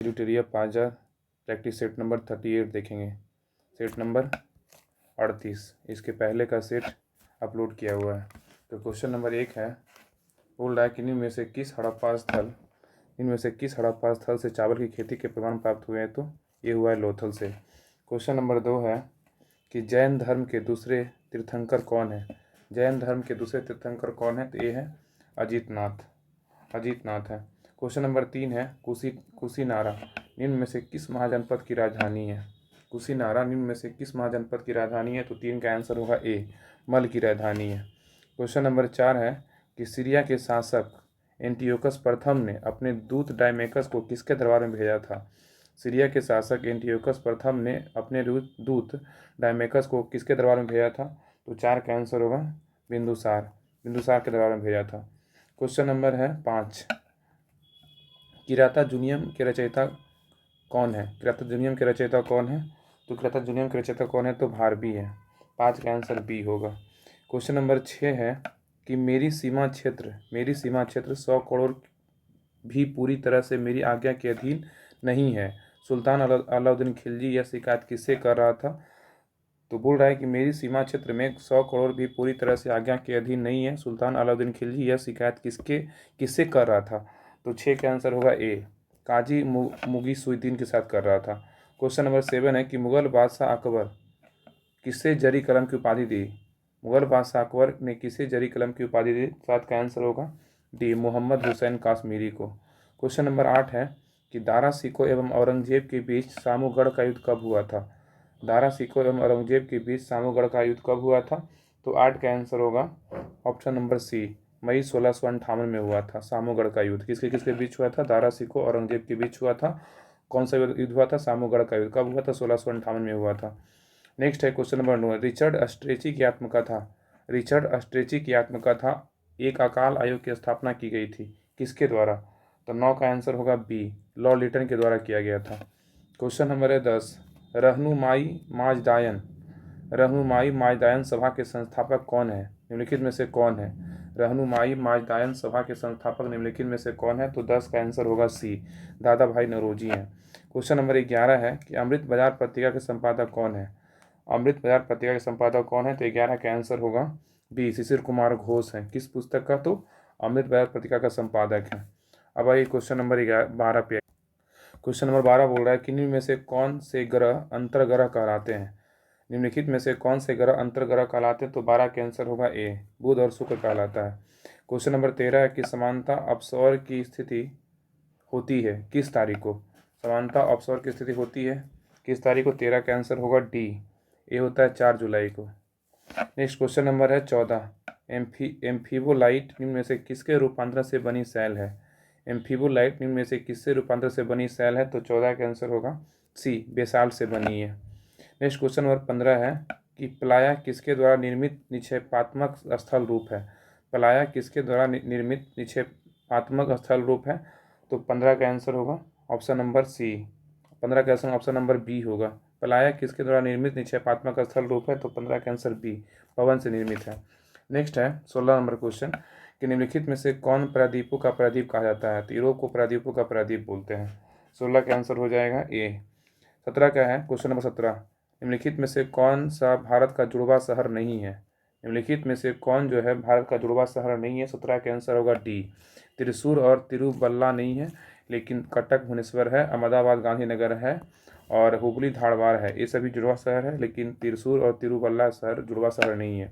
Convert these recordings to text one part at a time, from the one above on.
ल्यूटेरिया पाजा practice set number 38 देखेंगे। Set number 38 इसके पहले का सेट अपलोड किया हुआ है। तो क्वेश्चन नंबर 1 है, बोल रहा है कि इनमें से किस हड़प्पा स्थल से चावल की खेती के प्रमाण प्राप्त हुए हैं। तो ये हुआ है लोथल से। क्वेश्चन नंबर 2 है कि जैन धर्म के दूसरे तीर्थंकर कौन है। जैन धर्म के दूसरे तीर्थंकर कौन है। तो ये है अजीतनाथ है। क्वेश्चन नंबर 3 है, कुशीनारा निम्न में से किस महाजनपद की राजधानी है। कुशीनारा निम्न में से किस महाजनपद की राजधानी है। तो 3 का आंसर होगा ए, मल की राजधानी है। क्वेश्चन नंबर 4 है कि सीरिया के शासक एंटियोकस प्रथम ने अपने दूत डायमेकस को किसके दरबार में भेजा था। सीरिया के शासक एंटियोकस प्रथम ने अपने दूत डायमेकस को किसके दरबार में भेजा था। तो 4 का आंसर होगा बिंदुसार के दरबार में भेजा था। क्वेश्चन नंबर है 5, किराताजुनियम के रचयिता कौन है। किराताजुनियम के रचयिता कौन है। तो किराताजुनियम के रचयिता कौन है। तो भारवी है। 5 का आंसर बी होगा। क्वेश्चन नंबर 6 है कि मेरी सीमा क्षेत्र 100 करोड़ भी पूरी तरह से मेरी आज्ञा के अधीन नहीं है। सुल्तान अलाउद्दीन खिलजी यह शिकायत किससे कर रहा था। तो बोल रहा है कि मेरी सीमा क्षेत्र में 100 करोड़ भी पूरी तरह से आज्ञा के अधीन नहीं है। सुल्तान अलाउद्दीन खिलजी यह शिकायत किससे कर रहा था। तो 6 का आंसर होगा ए, काजी मुगीसुद्दीन के साथ कर रहा था। क्वेश्चन नंबर 7 है कि मुगल बादशाह अकबर किससे जरी कलम की उपाधि दी। मुगल बादशाह अकबर ने किसे जरी कलम की उपाधि दी। 7 का आंसर होगा डी, मोहम्मद हुसैन काश्मीरी को। क्वेश्चन नंबर 8 है कि दारा सिकों एवं औरंगजेब के बीच सामूगढ़ का युद्ध कब हुआ था। दारा सिकों एवं औरंगजेब के बीच सामूगढ़ का युद्ध कब हुआ था। तो 8 का आंसर होगा ऑप्शन नंबर सी, मई 1658 में हुआ था सामूगढ़ का युद्ध। किसके किसके बीच हुआ था। दारा सिकों औरंगजेब के बीच हुआ था। कौन सा युद्ध हुआ था। सामूगढ़ का युद्ध कब हुआ था। 1658 में हुआ था। नेक्स्ट है क्वेश्चन नंबर 9, रिचर्ड अस्ट्रेची की आत्मकथा एक अकाल आयोग की स्थापना की गई थी किसके द्वारा। तो 9 का आंसर होगा बी, लॉर्ड लिटन के द्वारा किया गया था। क्वेश्चन नंबर है 10, रहनुमाई माजदायन सभा के संस्थापक कौन है। निम्नलिखित में से कौन है। रहनुमाई माजदायन सभा के संस्थापक निम्नलिखित में से कौन है। तो 10 का आंसर होगा सी, दादा भाई नौरोजी हैं। क्वेश्चन नंबर 11 है कि अमृत बाजार पत्रिका के संपादक कौन है। अमृत बाजार पत्रिका के संपादक कौन है। तो 11 का आंसर होगा बी, शिशिर कुमार घोष है। किस पुस्तक का। तो अमृत बाजार पत्रिका का संपादक है। अब आइए क्वेश्चन नंबर 12 पे। क्वेश्चन नंबर 12 बोल रहा है कि निम्न में से कौन से ग्रह अंतर्ग्रह कहलाते हैं। निम्नलिखित में से कौन से ग्रह अंतर्ग्रह कहलाते हैं। तो 12 का आंसर होगा ए, बुध और शुक्र कहलाता है। क्वेश्चन नंबर 13 है कि समानता अपसौर की स्थिति होती है किस तारीख को। समानता अपसौर की स्थिति होती है किस तारीख को। 13 का आंसर होगा डी, ये होता है 4 जुलाई को। नेक्स्ट क्वेश्चन नंबर है 14, एम्फीबोलाइट निम्न में से किसके रूपांतरण से बनी सेल है। एम्फीबोलाइट निम्न में से किससे रूपांतरण से बनी सेल है। तो 14 का आंसर होगा सी, बेसाल्ट से बनी है। नेक्स्ट क्वेश्चन नंबर 15 है कि प्लाया किसके द्वारा निर्मित निक्षेपात्मक स्थल रूप है। प्लाया किसके द्वारा निर्मित निक्षेपात्मक स्थल रूप है। तो 15 का आंसर होगा ऑप्शन नंबर सी, 15 का आंसर ऑप्शन नंबर बी होगा। प्लाया किसके द्वारा निर्मित निक्षेपात्मक स्थल रूप है। तो 15 का आंसर बी, पवन से निर्मित है। नेक्स्ट है 16 नंबर क्वेश्चन कि निम्नलिखित में से कौन प्रायद्वीपों का प्रायद्वीप कहा जाता है। तो यूरोप को प्रायद्वीपों का प्रायद्वीप बोलते हैं। 16 का आंसर हो जाएगा ए। 17 का है क्वेश्चन नंबर 17, निम्नलिखित में से कौन सा भारत का जुड़वा शहर नहीं है। निम्नलिखित में से कौन जो है भारत का जुड़वा शहर नहीं है। 17 का आंसर होगा डी, त्रिशूर और तिरुवल्ला नहीं है, लेकिन कटक भुवनेश्वर है, अहमदाबाद गांधीनगर है और हुबली धारवाड़ है। ये सभी जुड़वा शहर है, लेकिन त्रिशूर और तिरुवल्ला शहर जुड़वा शहर नहीं है।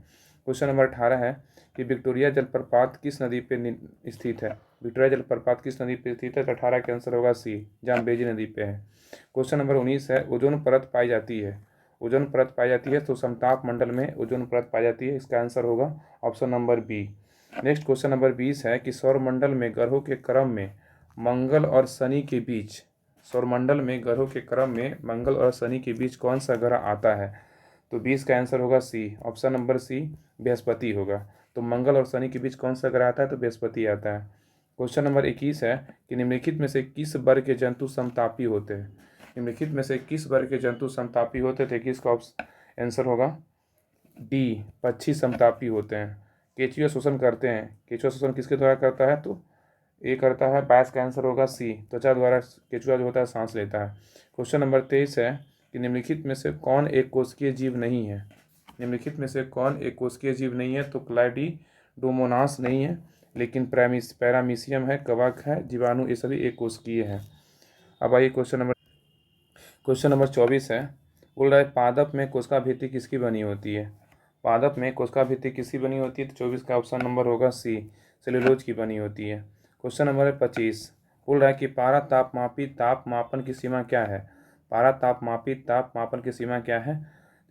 क्वेश्चन नंबर 18 है कि विक्टोरिया जलप्रपात किस नदी पे स्थित है। विक्टोरिया जलप्रपात किस नदी पे स्थित है। तो 18 का आंसर होगा सी, जाम्बेजी नदी पे है। क्वेश्चन नंबर 19 है, ओजोन परत पाई जाती है। ओजोन परत पाई जाती है तो समताप मंडल में ओजोन परत पाई जाती है। इसका आंसर होगा option number B. Next question number 20 है कि सौरमंडल में ग्रहों के क्रम में मंगल और शनि के बीच, सौरमंडल में ग्रहों के क्रम में मंगल और शनि के बीच कौन सा ग्रह आता है। तो 20 का आंसर होगा सी, ऑप्शन नंबर सी, बृहस्पति होगा। तो मंगल और शनि के बीच कौन सा ग्रह आता है। तो बृहस्पति आता है। क्वेश्चन नंबर 21 है कि निम्नलिखित में से किस वर्ग के जंतु समतापी होते हैं। निम्नलिखित में से किस वर्ग के जंतु समतापी होते थे। किसका आंसर होगा डी, पक्षी समतापी होते हैं। केंचुआ शोषण करते हैं। केंचुआ शोषण किसके द्वारा करता है। तो ए करता है। 22 का आंसर होगा सी, त्वचा द्वारा केंचुआ जो होता है सांस लेता है। क्वेश्चन नंबर 23 है कि निम्नलिखित में से कौन एक कोशिकीय जीव नहीं है। निम्नलिखित में से कौन एक कोशिकीय जीव नहीं है, तो क्लाइडोमोनास नहीं है, लेकिन पैरामीशियम है, कवक है, जीवाणु, ये सभी एक कोशिकीय है। अब आइए क्वेश्चन नंबर 24 है। बोल रहा है पादप में कोशिका भित्ति किसकी बनी होती है। पादप में कोशिका भित्ति किसकी बनी होती है, तो 24 का ऑप्शन नंबर होगा सी, सेलुलोज की बनी होती है। क्वेश्चन नंबर 25 बोल रहा है कि पारा ताप मापन की सीमा क्या है। पारा ताप मापन की सीमा क्या है,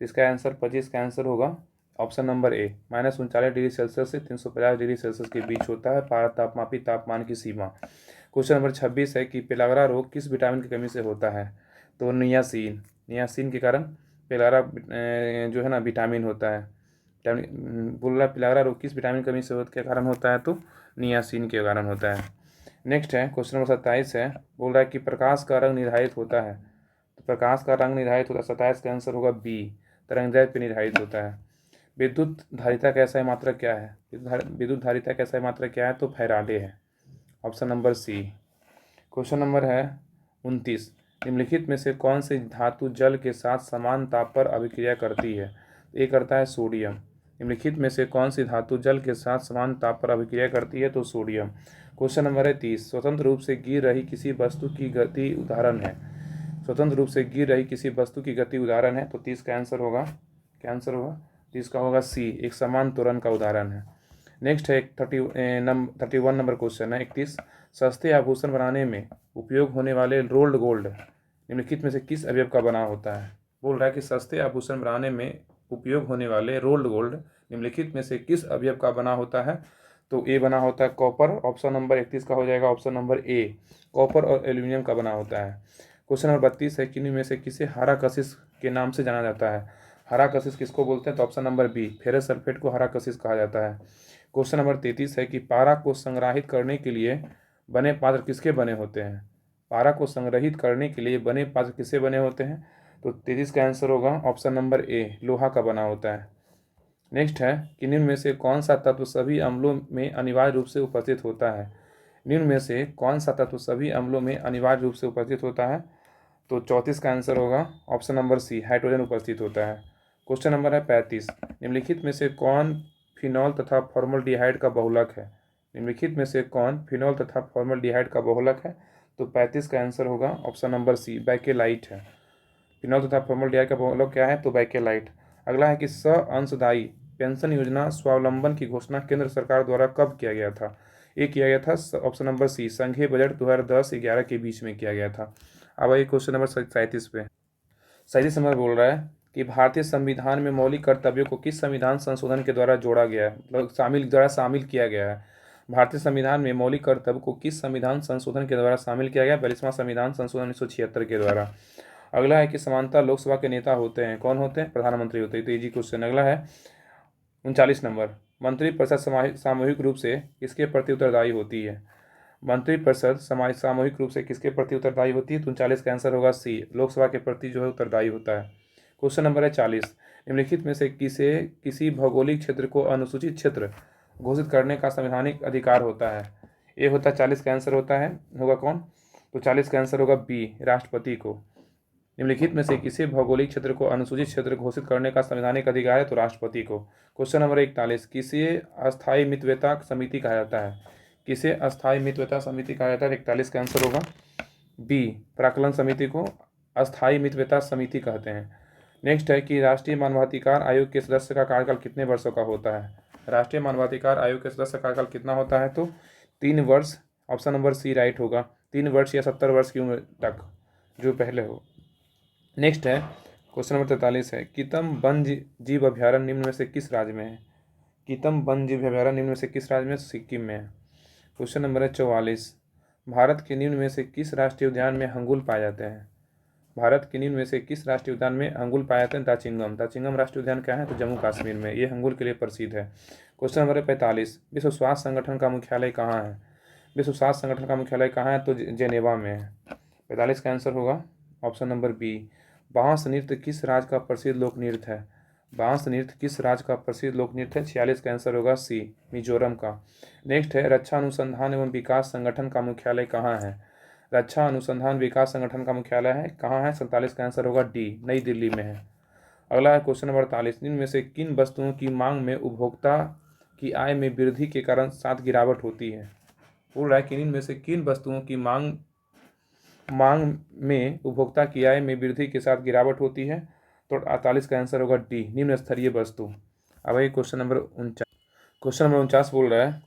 तो इसका आंसर 25 का आंसर होगा option number A, -39 degree Celsius से 350 डिग्री सेल्सियस के बीच होता है पारा तापमान की सीमा। क्वेश्चन नंबर 26 है कि पेलाग्रा रोग किस विटामिन की कमी से होता है, तो नियासिन के कारण पेलाग्रा जो है ना विटामिन होता है। बोल रहा पेलाग्रा रोग किस विटामिन की कमी से के कारण होता है, तो नियासिन के कारण होता है। नेक्स्ट है क्वेश्चन नंबर 27 है। बोल रहा है कि प्रकाश का रंग निर्धारित होता है, तो प्रकाश का रंग निर्धारित होता है, 27 का आंसर होगा बी, तरंगदैर्घ्य पे निर्धारित होता है। विद्युत धारिता का SI मात्रक क्या है, विद्युत धारिता का SI मात्रक क्या है, तो फैराडे है, option number C. Question number है 29, निम्नलिखित में से कौन सी धातु जल के साथ समान ताप पर अभिक्रिया करती है, ये करता है सोडियम। निम्नलिखित में से कौन सी धातु जल के साथ समान ताप पर अभिक्रिया करती है, तो सोडियम। क्वेश्चन नंबर है 30, स्वतंत्र रूप से गिर रही किसी वस्तु की गति उदाहरण है। स्वतंत्र रूप से गिर रही किसी वस्तु की गति उदाहरण है, तो 30 का आंसर होगा, क्या आंसर होगा, 30 का होगा सी, एक समान त्वरण का उदाहरण है। नेक्स्ट है 31 नंबर क्वेश्चन है 31, सस्ते आभूषण बनाने में उपयोग होने वाले रोल्ड गोल्ड निम्नलिखित में से किस अवयव का बना होता है। बोल रहा है कि सस्ते आभूषण बनाने में उपयोग होने वाले रोल्ड गोल्ड निम्नलिखित में से किस अवयव का बना होता है, तो ए बना होता है कॉपर, ऑप्शन नंबर 31 का हो जाएगा ऑप्शन नंबर ए, कॉपर और एल्यूमिनियम का बना होता है। क्वेश्चन नंबर 32 है, किन्हीं में से किसे हरा कशिश के नाम से जाना जाता है। हरा कशिश किसको बोलते हैं, तो option number B, ferrous sulphate को हरा कशिश कहा जाता है। क्वेश्चन नंबर 33 है कि पारा को संग्रहित करने के लिए बने पात्र किसके बने होते हैं। पारा को संग्रहित करने के लिए बने पात्र किससे बने होते हैं, तो 33 का आंसर होगा ऑप्शन नंबर ए, लोहा का बना होता है। नेक्स्ट है कि निम्न में से कौन सा तत्व सभी अम्लों में अनिवार्य रूप से उपस्थित होता है। निम्न में से कौन सा तत्व सभी अम्लों में अनिवार्य रूप से उपस्थित होता है, तो 34 का आंसर होगा ऑप्शन नंबर सी, हाइड्रोजन उपस्थित होता है। क्वेश्चन नंबर है 35, निम्नलिखित में से कौन फिनॉल तथा फॉर्मल्डिहाइड का बहुलक है। निम्नलिखित में से कौन फिनॉल तथा फॉर्मल्डिहाइड का बहुलक है, तो 35 का आंसर होगा ऑप्शन नंबर सी, बैकेलाइट है। फिनॉल तथा फॉर्मल्डिहाइड का बहुलक क्या है, तो बैकेलाइट। अगला है कि अंशदायी पेंशन योजना स्वावलंबन की घोषणा केंद्र सरकार द्वारा कब किया गया था। ये किया गया था ऑप्शन नंबर सी, संघीय बजट 2010-11 के बीच में किया गया था। अब आइए क्वेश्चन नंबर 37 पे। 37 नंबर बोल रहा है कि भारतीय संविधान में मौलिक कर्तव्यों को किस संविधान संशोधन के द्वारा जोड़ा गया है, मतलब शामिल किया गया है। भारतीय संविधान में मौलिक कर्तव्य को किस संविधान संशोधन के द्वारा शामिल किया गया, 42वां संविधान संशोधन 1976 के द्वारा। अगला है कि समानता लोकसभा के नेता होते हैं, कौन होते हैं, प्रधानमंत्री होते हैं, तो इजी क्वेश्चन। अगला है 39 नंबर, मंत्रिपरिषद सामूहिक रूप से किसके प्रति उत्तरदायी होती है। मंत्रिपरिषद सामूहिक रूप से किसके प्रति उत्तरदायी होती है, तो 39 का आंसर होगा सी, लोकसभा के प्रति जो है उत्तरदायी होता है। क्वेश्चन नंबर है 40, निम्नलिखित में से किसी भौगोलिक क्षेत्र को अनुसूचित क्षेत्र घोषित करने का संवैधानिक अधिकार होता है। ये होता है 40 का आंसर होगा कौन, तो 40 का आंसर होगा बी, राष्ट्रपति को। निम्नलिखित में से किसी भौगोलिक क्षेत्र को अनुसूचित क्षेत्र घोषित करने का संवैधानिक अधिकार है, तो राष्ट्रपति को। क्वेश्चन नंबर 41, किसे अस्थायी मितव्यता समिति कहा जाता है। किसे अस्थायी मितव्यता समिति कहा जाता है, 41 का आंसर होगा बी, प्राक्कलन समिति को अस्थायी मितव्यता समिति कहते हैं। नेक्स्ट है कि राष्ट्रीय मानवाधिकार आयोग के सदस्य का कार्यकाल कितने वर्षों का होता है। राष्ट्रीय मानवाधिकार आयोग के सदस्य का कार्यकाल कितना होता है, तो 3 वर्ष, ऑप्शन नंबर सी राइट होगा, 3 वर्ष या 70 वर्ष की उम्र तक, जो पहले हो। नेक्स्ट है क्वेश्चन नंबर 43 है, कितम वन्य जीव अभ्यारण्य निम्न में से किस राज्य में है। कितम वन्य जीव अभ्यारण्य निम्न में से किस राज्य में, सिक्किम में है। क्वेश्चन नंबर है 44, भारत के निम्न में से किस राष्ट्रीय उद्यान में हंगुल पाए जाते हैं। भारत के निम्न में से किस राष्ट्रीय उद्यान में हंगुल पाए जाते हैं, दाचिंगम राष्ट्रीय उद्यान क्या है, तो जम्मू कश्मीर में, ये हंगुल के लिए प्रसिद्ध है। क्वेश्चन नंबर 45, विश्व स्वास्थ्य संगठन का मुख्यालय कहाँ है। विश्व स्वास्थ्य संगठन का मुख्यालय कहाँ है, तो जेनेवा में है। 45 का आंसर होगा ऑप्शन नंबर बी, बांस नृत्य किस राज्य का प्रसिद्ध लोक नृत्य है। बांस नृत्य किस राज्य का प्रसिद्ध लोक नृत्य है? 46 का आंसर होगा सी, मिजोरम का। नेक्स्ट है, रक्षा अनुसंधान एवं विकास संगठन का मुख्यालय कहाँ है? रक्षा अनुसंधान विकास संगठन का मुख्यालय है कहाँ है? 47 का आंसर होगा डी, नई दिल्ली में है। अगला है क्वेश्चन नंबर 48, इनमें से किन वस्तुओं की मांग में उपभोक्ता की आय में वृद्धि के कारण साथ गिरावट होती है? बोल रहा है कि इनमें से किन वस्तुओं की मांग में उपभोक्ता की आय में वृद्धि के साथ गिरावट होती है? तो 48 का आंसर होगा डी, निम्न स्तरीय वस्तु। अब ये क्वेश्चन नंबर 49 बोल रहा है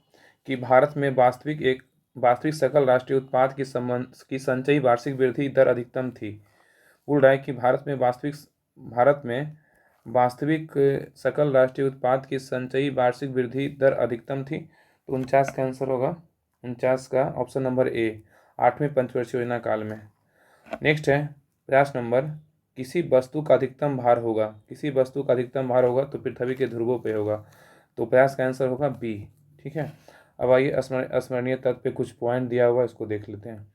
कि भारत में वास्तविक सकल राष्ट्रीय उत्पाद की संचयी वार्षिक वृद्धि दर अधिकतम थी। बोल रहा है कि भारत में वास्तविक सकल राष्ट्रीय उत्पाद की संचयी वार्षिक वृद्धि दर अधिकतम थी। तो 49 का आंसर होगा 49 का ऑप्शन नंबर ए, 8वें पंचवर्षीय योजना काल में। नेक्स्ट है 50 नंबर, किसी वस्तु का अधिकतम भार होगा तो पृथ्वी के ध्रुवों पे होगा। तो 50 का आंसर होगा बी। ठीक है, अब आइए अस्मरणीय तत्व पे कुछ पॉइंट दिया हुआ है, इसको देख लेते हैं।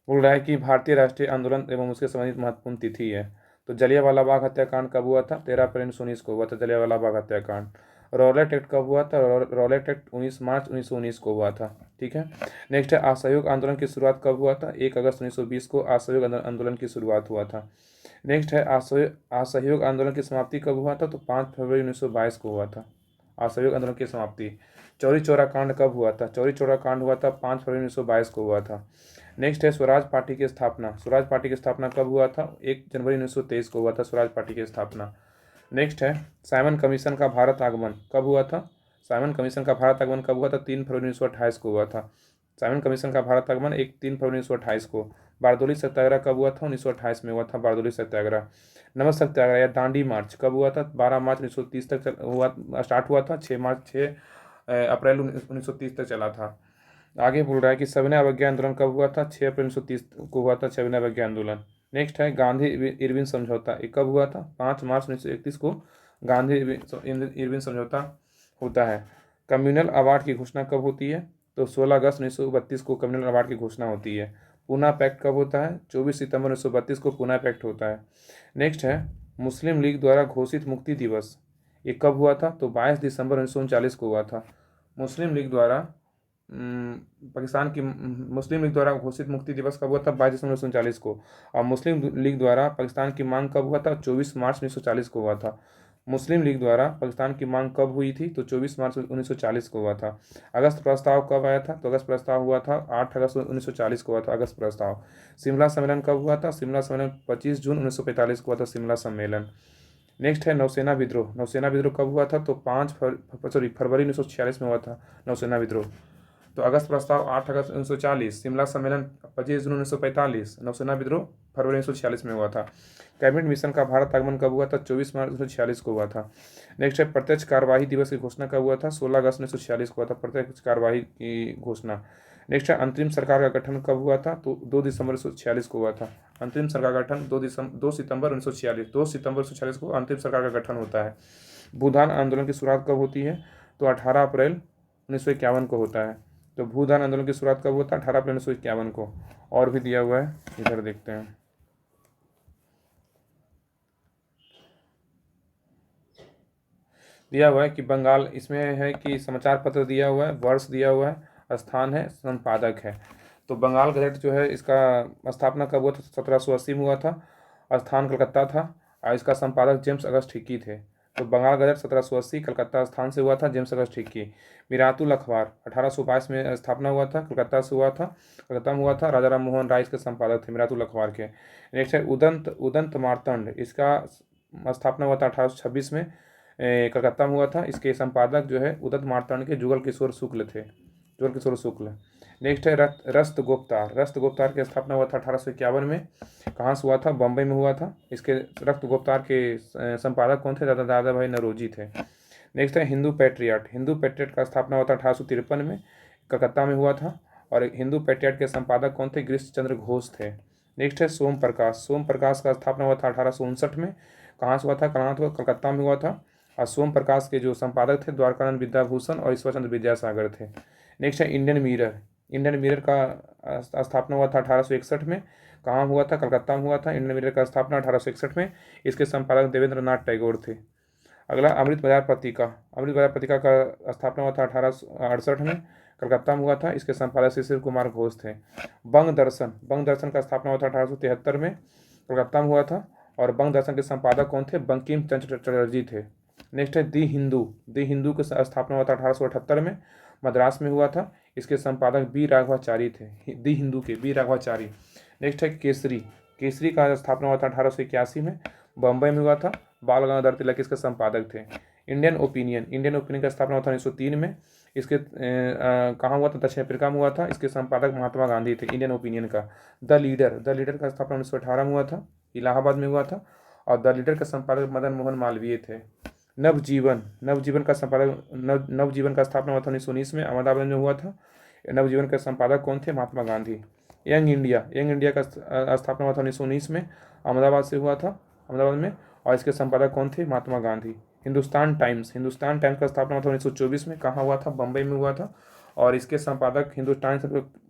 बोल रहा है कि भारतीय राष्ट्रीय आंदोलन एवं उसके संबंधित महत्वपूर्ण तिथि है। तो जलियांवाला बाग हत्याकांड कब हुआ था? 13 अप्रैल 1919 को हुआ था जलियांवाला बाग हत्याकांड। रॉलेट एक्ट कब हुआ था? रॉलेट एक्ट 19 मार्च 1919 को हुआ था। ठीक है, नेक्स्ट है, असहयोग आंदोलन की शुरुआत कब हुआ था? 1 अगस्त 1920 को असहयोग आंदोलन की शुरुआत हुआ था। नेक्स्ट है, असहयोग आंदोलन की समाप्ति कब हुआ था? तो 5 फरवरी 1922 को हुआ था असहयोग आंदोलन की समाप्ति। चौरी चौरा कांड कब हुआ था? चौरी चौरा कांड हुआ था 5 फरवरी 1922 को हुआ था। नेक्स्ट है, स्वराज पार्टी की स्थापना कब हुआ था? 1 जनवरी 1923 को हुआ था स्वराज पार्टी की स्थापना। नेक्स्ट है, साइमन कमीशन का भारत आगमन कब हुआ था? 3 फरवरी 1928 को हुआ था। साइमन कमीशन का भारत आगमन 3 फरवरी 1928 को। बारदोली सत्याग्रह कब हुआ था? 1928 में हुआ था बारदोली सत्याग्रह। नमक सत्याग्रह या दांडी मार्च कब हुआ था? 12 मार्च 1930 तक स्टार्ट हुआ था, 6 अप्रैल 1930 तक चला था। आगे बोल रहा है कि सविनय अवज्ञा आंदोलन कब हुआ था? 6 अप्रैल 1930 को हुआ था सविनय अवज्ञा आंदोलन। नेक्स्ट है, गांधी इरविन समझौता ये कब हुआ था? 5 मार्च 1931 को गांधी इरविन समझौता होता है। कम्युनल अवार्ड की घोषणा कब होती है? तो 16 अगस्त 1932 को कम्युनल अवार्ड की घोषणा होती है। पूना पैक्ट कब होता है? 24 सितंबर 1932 को पूना पैक्ट होता है। नेक्स्ट है, मुस्लिम लीग द्वारा घोषित मुक्ति दिवस ये कब हुआ था? तो 22 दिसंबर 1939 को हुआ था। मुस्लिम लीग द्वारा मुस्लिम लीग द्वारा घोषित मुक्ति दिवस कब हुआ था? 22 दिसंबर 1939 को। और मुस्लिम लीग द्वारा पाकिस्तान की मांग कब हुआ था? 24 मार्च 1940 को हुआ था। मुस्लिम लीग द्वारा पाकिस्तान की मांग कब हुई थी? तो 24 मार्च 1940 को हुआ था। अगस्त प्रस्ताव कब आया था? तो अगस्त प्रस्ताव हुआ था 8 अगस्त 1940 को हुआ था अगस्त प्रस्ताव। शिमला सम्मेलन कब हुआ था? शिमला सम्मेलन 25 जून 1945 को हुआ था शिमला सम्मेलन। नेक्स्ट है, नौसेना विद्रोह कब हुआ था? तो फरवरी 1946 में हुआ था नौसेना विद्रोह। तो अगस्त प्रस्ताव 8 अगस्त 1940, शिमला सम्मेलन 25 जून 1945, नौसेना विद्रोह फरवरी 1946 में हुआ था। कैबिनेट मिशन का भारत आगमन कब हुआ था? 24 मार्च 1946 को हुआ था। नेक्स्ट है, प्रत्यक्ष कार्यवाही दिवस की घोषणा कब हुआ था? 16 अगस्त 1946 को हुआ था प्रत्यक्ष कार्यवाही की घोषणा। नेक्स्ट है, अंतरिम सरकार का गठन कब हुआ था? तो 2 दिसंबर 1946 को हुआ था। अंतरिम सरकार का गठन 2 सितंबर 1946 को अंतिम सरकार का गठन होता है। भूदान आंदोलन की शुरुआत कब होती है? तो 18 अप्रैल 1951 को होता है। तो भूदान आंदोलन की शुरुआत कब होता है? 18 अप्रैल 1951 को। और भी दिया हुआ है, इधर देखते हैं। दिया हुआ है कि बंगाल, इसमें है कि समाचार पत्र दिया हुआ है, वर्ष दिया हुआ है, स्थान है, संपादक है। तो बंगाल गजट जो है इसका स्थापना कब हुआ था? 1780 में हुआ था। स्थान कलकत्ता था और इसका संपादक जेम्स अगस्ट हिक्की थे। तो बंगाल गजट 1780 कलकत्ता स्थान से हुआ था, जेम्स अगस्ट हिक्की। मिरातुल अखबार 1822 में स्थापना हुआ था, कलकत्ता से हुआ था, कलकत्ता में हुआ था। राजा राम मोहन राय इसके संपादक थे मिरातुल अखबार के। नेक्स्ट है, उदंत मार्तंड, इसका स्थापना हुआ था 1826 में, कलकत्ता में हुआ था। इसके संपादक जो है उदंत मार्तंड के जुगल किशोर शुक्ल थे, जुगल किशोर शुक्ल। नेक्स्ट है, रस्त गुप्तार की स्थापना हुआ था 1851 में। कहाँ से हुआ था? बम्बई में हुआ था। इसके रक्त गुप्तार के संपादक कौन थे? दादा भाई नौरोजी थे। नेक्स्ट है, हिंदू पैट्रियट का स्थापना हुआ था 1853 में, कलकत्ता में हुआ था। और हिंदू पैट्रियट के संपादक कौन थे? गिरीश चंद्र घोष थे। नेक्स्ट है, सोम प्रकाश का स्थापना हुआ था 1859 में। कहाँ से हुआ था? कलकत्ता में हुआ था। और सोम प्रकाश के जो संपादक थे द्वारकानंद विद्याभूषण और ईश्वर चंद्र विद्यासागर थे। नेक्स्ट है, इंडियन मिरर का स्थापना हुआ था 1861 में। कहाँ हुआ था? कलकत्ता में हुआ था इंडियन मिरर का स्थापना 1861 में। इसके संपादक देवेंद्र नाथ टैगोर थे। अगला अमृत बाजार पत्रिका। अमृत बाजार पत्रिका का स्थापना हुआ था 1868 में, कलकत्ता में हुआ था। इसके संपादक शिशिर कुमार घोष थे। बंग दर्शन, बंग दर्शन का स्थापना हुआ था 1873 में, कलकत्ता में हुआ था। और बंग दर्शन के संपादक कौन थे? बंकिम चंद्र चटर्जी थे। नेक्स्ट है दी हिंदू। दी हिंदू की स्थापना हुआ था 1878 में, मद्रास में हुआ था। इसके संपादक बी राघवाचारी थे, दी हिंदू के बी राघवाचारी। नेक्स्ट है केसरी। केसरी का स्थापना हुआ था 1881 में, बम्बई में हुआ था। बाल गंगाधर तिलक इसके संपादक थे। इंडियन ओपिनियन, इंडियन ओपिनियन का स्थापना हुआ था 1903 में। इसके कहाँ हुआ था? दक्षिण अफ्रीका में हुआ था। इसके संपादक महात्मा गांधी थे इंडियन ओपिनियन का। द लीडर, द लीडर का स्थापना 1918 में हुआ था, इलाहाबाद में हुआ था। और द लीडर का संपादक मदन मोहन मालवीय थे। नवजीवन, नवजीवन का संपादक नवजीवन का स्थापना हुआ था 1919 में, अहमदाबाद में हुआ था। नवजीवन के संपादक कौन थे? Mahatma Gandhi. Young India, Young India का स्थापना हुआ था 1919 में, अहमदाबाद से हुआ था, अहमदाबाद में। और इसके संपादक कौन थे? महात्मा गांधी। हिंदुस्तान टाइम्स, हिंदुस्तान टाइम्स का स्थापना हुआ था 1924 में, कहाँ हुआ था? बम्बई में हुआ था। और इसके संपादक हिंदुस्तान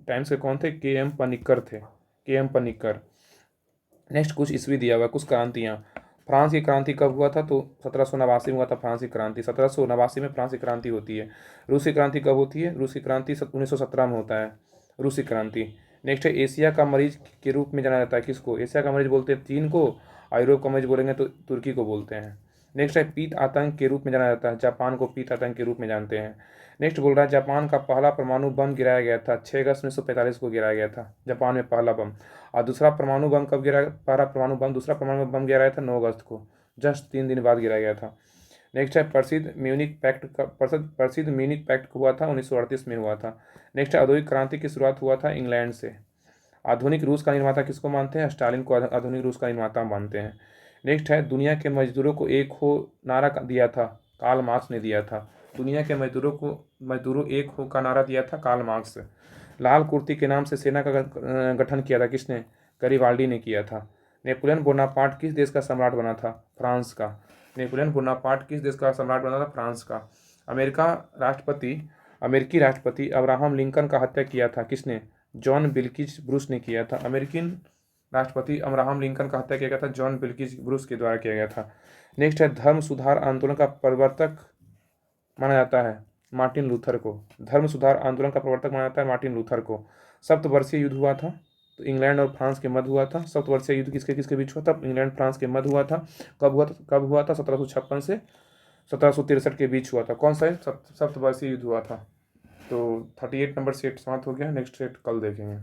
टाइम्स के कौन थे? के एम पनिक्कर थे, के एम पनिक्कर। नेक्स्ट कुछ ईस्वी दिया हुआ, कुछ क्रांतियाँ। फ्रांस की क्रांति कब हुआ था? तो 1789 में हुआ था फ्रांस की क्रांति। 1789 में फ्रांस की क्रांति होती है। रूस की क्रांति कब होती है? रूस की क्रांति 1917 में होता है, रूस की क्रांति। नेक्स्ट है एशिया का मरीज के रूप में जाना जाता है किसको? एशिया का मरीज बोलते हैं चीन को, और यूरोप का मरीज बोलेंगे तो तुर्की को बोलते हैं। नेक्स्ट है पीत आतंक के रूप में जाना जाता है, जापान को पीत आतंक के रूप में जानते हैं। नेक्स्ट बोल रहा है जापान का पहला परमाणु बम गिराया गया था 6 अगस्त 1945 को गिराया गया था, जापान में पहला बम। और दूसरा परमाणु बम कब गिरा? पहला परमाणु बम, दूसरा परमाणु बम गिराया था 9 अगस्त को, जस्ट 3 दिन बाद गिराया गया था। नेक्स्ट है प्रसिद्ध म्यूनिक पैक्ट हुआ था 1938 में हुआ था। नेक्स्ट है औद्योगिक क्रांति की शुरुआत हुआ था इंग्लैंड से। आधुनिक रूस का निर्माता किसको मानते हैं? स्टालिन को आधुनिक रूस का निर्माता मानते हैं। नेक्स्ट है दुनिया के मजदूरों को एक हो नारा दिया था, कार्ल मार्क्स ने दिया था। दुनिया के मजदूरों एक हो का नारा दिया था कार्ल मार्क्स। लाल कुर्ती के नाम से सेना का गठन किया था किसने? गरिबाल्डी ने किया था। नेपोलियन बोनापार्ट किस देश का सम्राट बना था? फ्रांस का। नेपोलियन बोनापार्ट किस देश का सम्राट बना था? फ्रांस का। अमेरिकी राष्ट्रपति अब्राहम लिंकन का हत्या किया था किसने? जॉन बिल्किच ब्रूस ने किया था। अमेरिकन राष्ट्रपति अब्राहम लिंकन का हत्या किया गया था जॉन बिल्किच ब्रूस के द्वारा किया गया था। नेक्स्ट है धर्म सुधार आंदोलन का प्रवर्तक माना जाता है मार्टिन लूथर को। धर्म सुधार आंदोलन का प्रवर्तक माना जाता है मार्टिन लूथर को। सप्तवर्षीय युद्ध हुआ था तो इंग्लैंड और फ्रांस के मध्य हुआ था। सप्तवर्षीय युद्ध किसके किसके बीच हुआ था? इंग्लैंड फ्रांस के मध्य हुआ था। कब हुआ था? 1756 से 1763 के बीच हुआ था। कौन सा? सप्तवर्षीय युद्ध हुआ था। तो 38 नंबर सेट समाप्त हो गया। नेक्स्ट सेट कल देखेंगे।